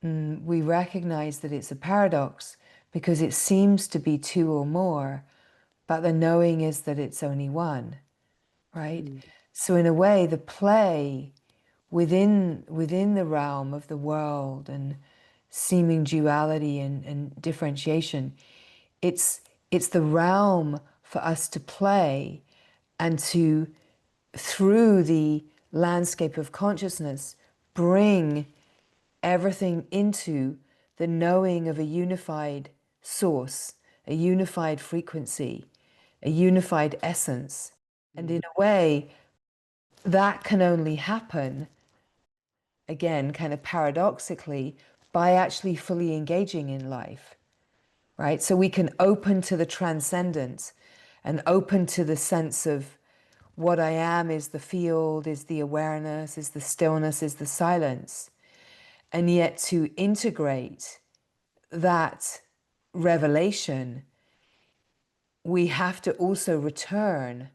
we recognize that it's a paradox because it seems to be two or more, but the knowing is that it's only one, right? Mm. So in a way, the play within the realm of the world and seeming duality and differentiation, it's it's the realm for us to play and to, through the landscape of consciousness, bring everything into the knowing of a unified source, a unified frequency, a unified essence. And in Mm. a way, that can only happen, again, kind of paradoxically, by actually fully engaging in life, right? So we can open to the transcendent and open to the sense of what I am is the field, is the awareness, is the stillness, is the silence. And yet to integrate that revelation, we have to also return.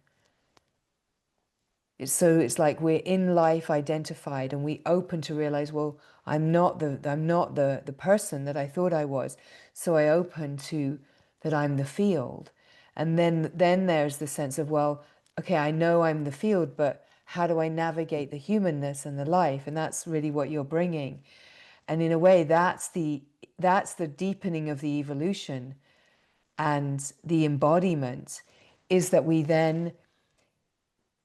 So it's like we're in life identified and we open to realize, well, I'm not the person that I thought I was. So I open to that I'm the field. And then there's the sense of, well, okay, I know I'm the field, but how do I navigate the humanness and the life? And that's really what you're bringing. And in a way, that's the deepening of the evolution and the embodiment, is that we then,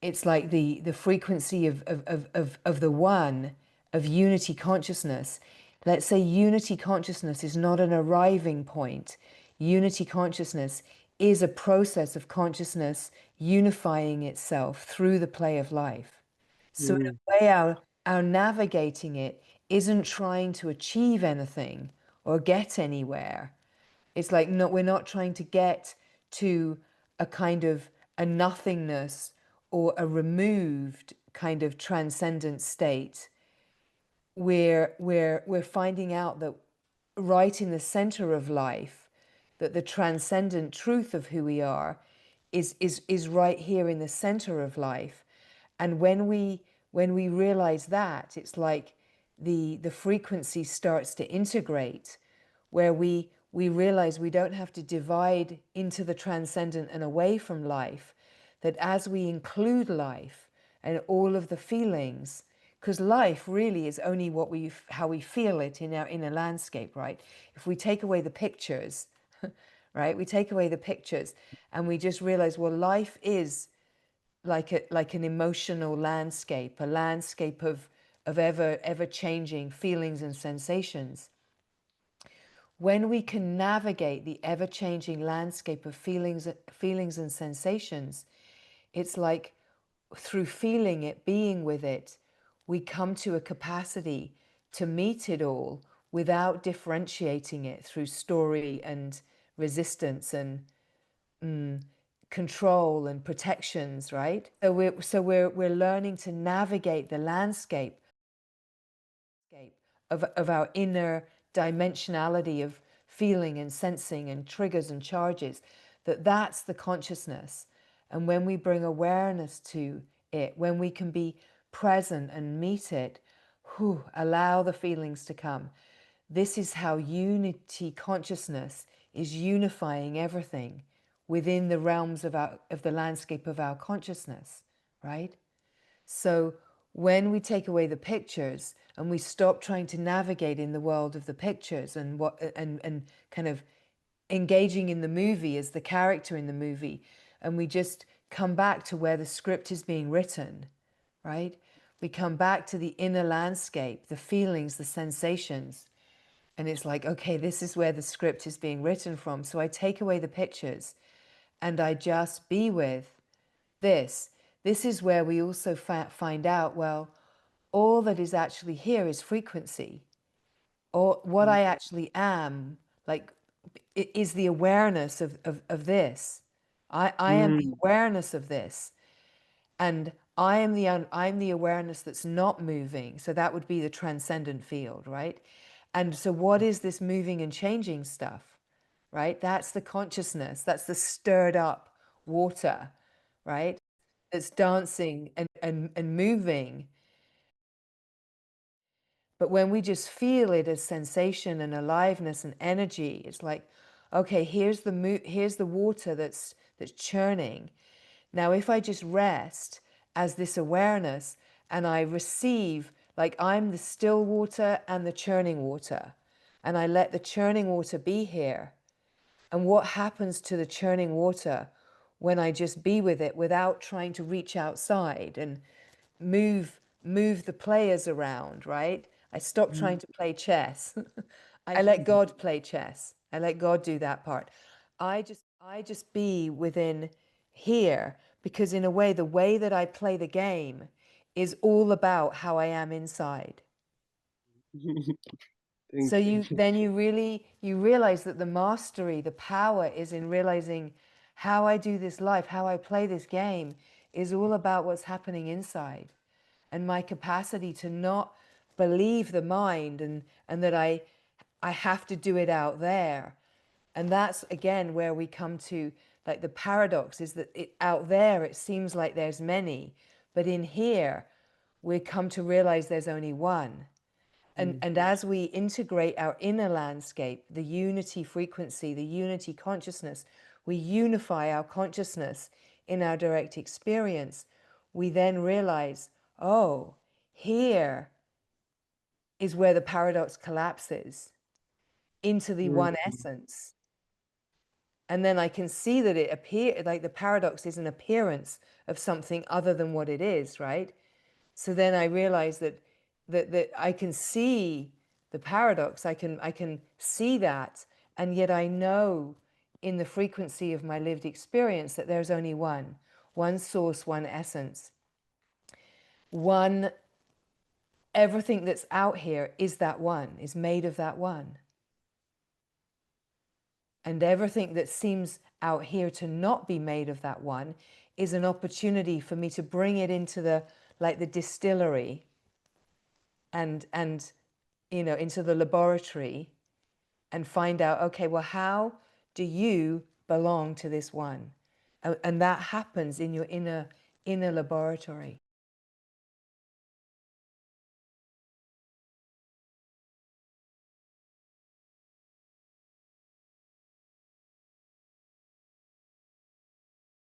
it's like the frequency of the one, of unity consciousness. Let's say unity consciousness is not an arriving point. Unity consciousness is a process of consciousness unifying itself through the play of life. So in Mm. a way, our navigating it isn't trying to achieve anything or get anywhere. It's like, no, we're not trying to get to a kind of a nothingness or a removed kind of transcendent state. We're finding out that right in the center of life, that the transcendent truth of who we are is right here in the center of life. And when we realize that, it's like the frequency starts to integrate, where we realize we don't have to divide into the transcendent and away from life, that as we include life and all of the feelings, because life really is only how we feel it in our inner landscape, right? If we take away the pictures, right, we take away the pictures and we just realize, well, life is like an emotional landscape, a landscape of ever changing feelings and sensations. When we can navigate the ever changing landscape of feelings and sensations, it's like through feeling it, being with it, we come to a capacity to meet it all without differentiating it through story and resistance and control and protections, right? So we're learning to navigate the landscape of our inner dimensionality of feeling and sensing and triggers and charges, that's the consciousness. And when we bring awareness to it, when we can be present and meet it, allow the feelings to come. This is how unity consciousness is unifying everything within the realms of the landscape of our consciousness, right? So when we take away the pictures and we stop trying to navigate in the world of the pictures and kind of engaging in the movie as the character in the movie, and we just come back to where the script is being written, right? We come back to the inner landscape, the feelings, the sensations. And it's like, okay, this is where the script is being written from. So I take away the pictures and I just be with this. This is where we also find out, well, all that is actually here is frequency, or what Mm. I actually am, like, is the awareness of this. I am the Mm. awareness of this. And I'm the awareness that's not moving. So that would be the transcendent field, right? And so what is this moving and changing stuff, right? That's the consciousness. That's the stirred up water, right? It's dancing and moving. But when we just feel it as sensation and aliveness and energy, it's like, okay, here's the water that's churning. Now, if I just rest as this awareness and I receive, like I'm the still water and the churning water, and I let the churning water be here. And what happens to the churning water when I just be with it without trying to reach outside and move the players around, right? I stop trying to play chess. I let God play chess. I let God do that part. I just be within here, because in a way the way that I play the game is all about how I am inside. Thank So you. you realize that the mastery, the power is in realizing how I do this life, how I play this game is all about what's happening inside, and my capacity to not believe the mind, and that I have to do it out there. And that's again where we come to, like, the paradox is that out there it seems like there's many, but in here we come to realize there's only one. And as we integrate our inner landscape, the unity frequency, the unity consciousness, we unify our consciousness in our direct experience, we then realize, oh, here is where the paradox collapses into the one essence. And then I can see that it appear like the paradox is an appearance of something other than what it is, right? So then I realize that I can see the paradox. I can see that, and yet I know in the frequency of my lived experience that there's only one source, one essence, one. Everything that's out here is that one, is made of that one. And everything that seems out here to not be made of that one is an opportunity for me to bring it into the, like, the distillery, and into the laboratory, and find out, okay, well, how do you belong to this one? And that happens in your inner laboratory.